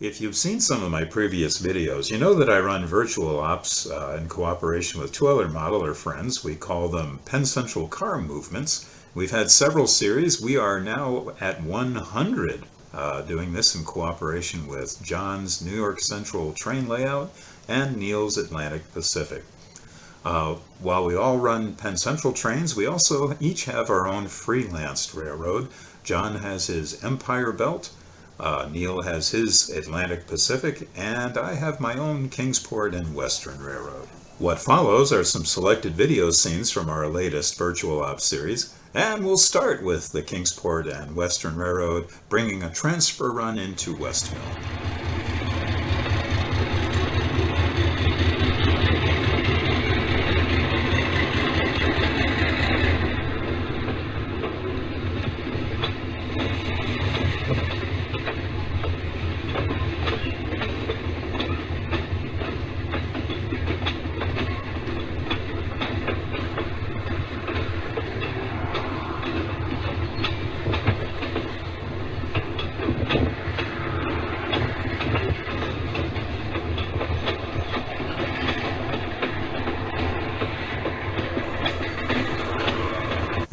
If you've seen some of my previous videos, you know that I run virtual ops in cooperation with two other modeler friends. We call them Penn Central car movements. We've had several series. We are now at 100 doing this in cooperation with John's New York Central train layout and Neil's Atlantic Pacific. While we all run Penn Central trains, we also each have our own freelanced railroad. John has his Empire Belt, Neil has his Atlantic Pacific, and I have my own Kingsport and Western Railroad. What follows are some selected video scenes from our latest Virtual Ops series, and we'll start with the Kingsport and Western Railroad bringing a transfer run into West Mill.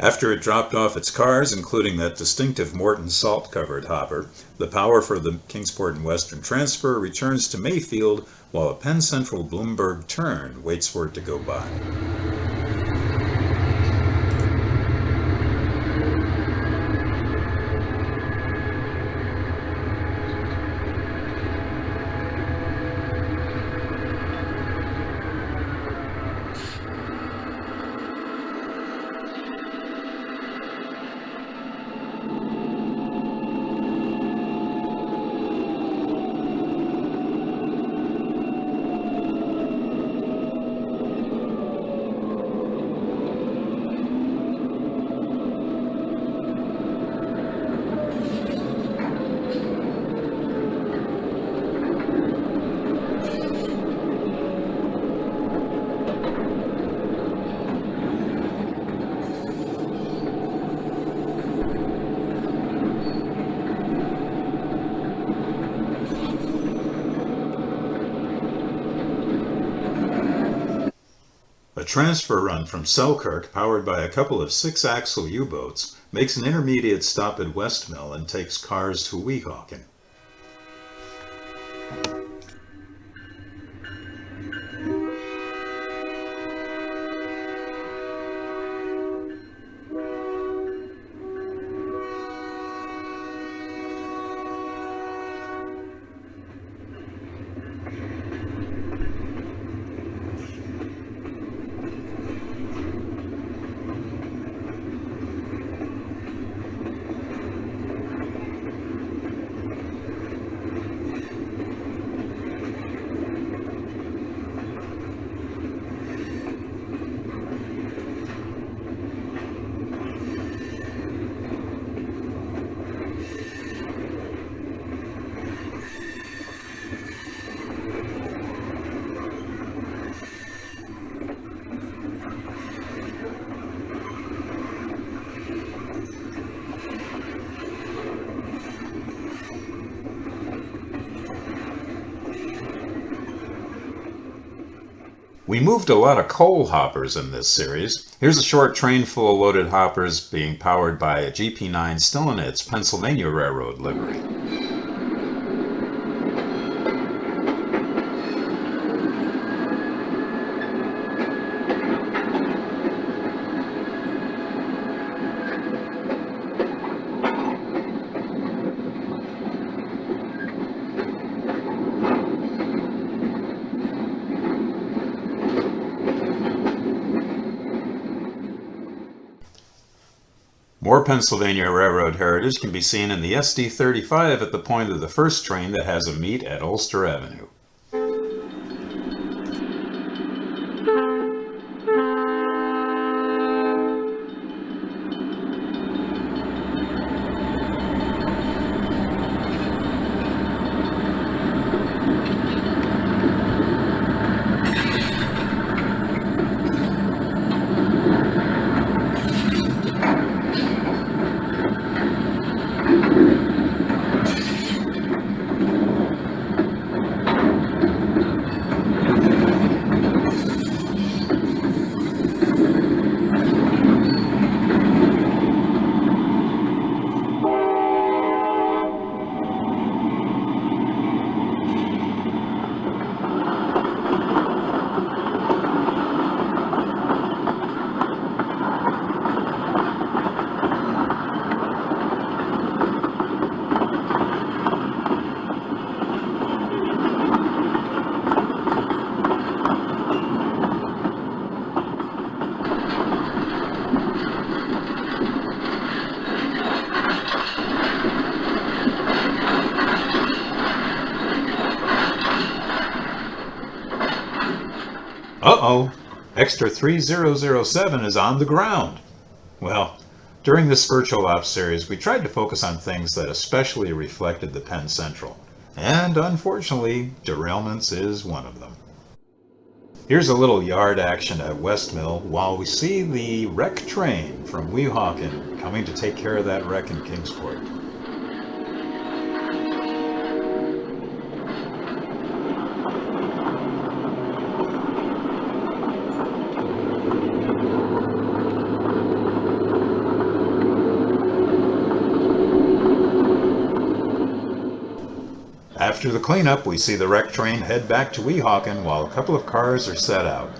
After it dropped off its cars, including that distinctive Morton salt-covered hopper, the power for the Kingsport and Western transfer returns to Mayfield while a Penn Central Bloomberg turn waits for it to go by. A transfer run from Selkirk, powered by a couple of 6-axle U-boats, makes an intermediate stop at West Mill and takes cars to Weehawken. We moved a lot of coal hoppers in this series. Here's a short train full of loaded hoppers being powered by a GP9 still in its Pennsylvania Railroad livery. More Pennsylvania Railroad heritage can be seen in the SD35 at the point of the first train that has a meet at Ulster Avenue. Uh-oh, Extra 3007 is on the ground. Well, during this virtual ops series, we tried to focus on things that especially reflected the Penn Central. And unfortunately, derailments is one of them. Here's a little yard action at West Mill while we see the wreck train from Weehawken coming to take care of that wreck in Kingsport. After the cleanup, we see the wreck train head back to Weehawken while a couple of cars are set out.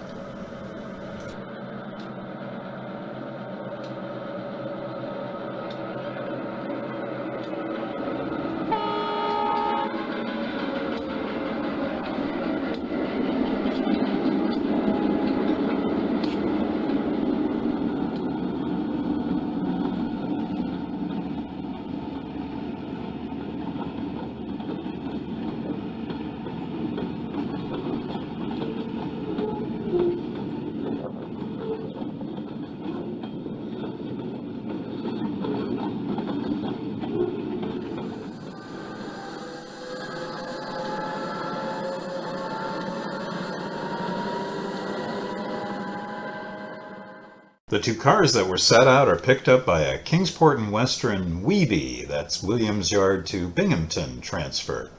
The two cars that were set out are picked up by a Kingsport and Western Weeby, that's Williams Yard to Binghamton transfer.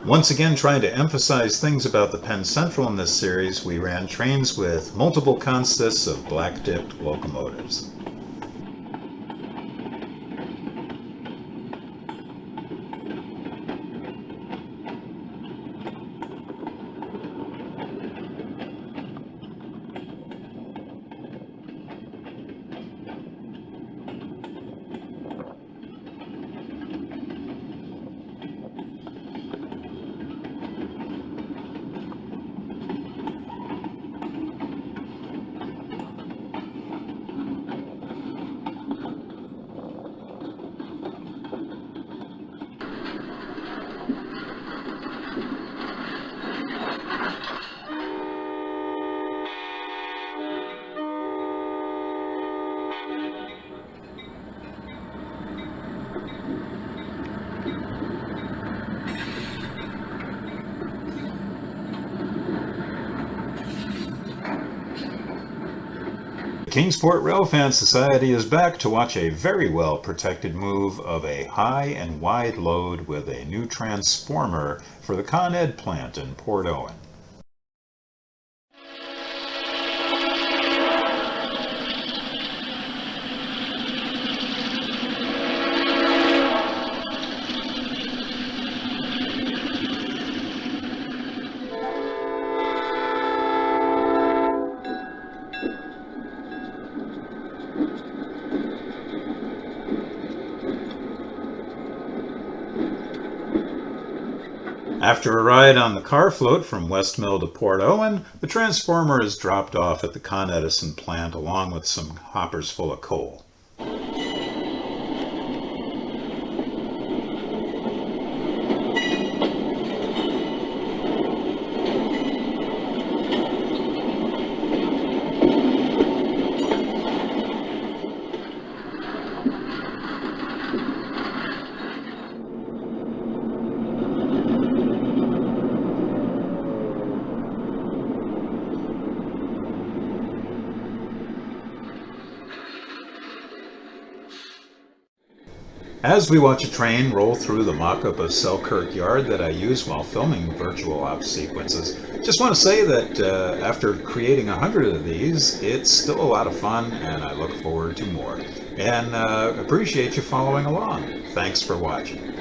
Once again, trying to emphasize things about the Penn Central in this series, we ran trains with multiple consists of black-dipped locomotives. The Kingsport Railfan Society is back to watch a very well protected move of a high and wide load with a new transformer for the Con Ed plant in Port Owen. After a ride on the car float from West Mill to Port Owen, the transformer is dropped off at the Con Edison plant along with some hoppers full of coal. as we watch a train roll through the mock-up of Selkirk Yard that I use while filming virtual ops sequences. Just want to say that after creating 100 of these, it's still a lot of fun, and I look forward to more. And appreciate you following along. Thanks for watching.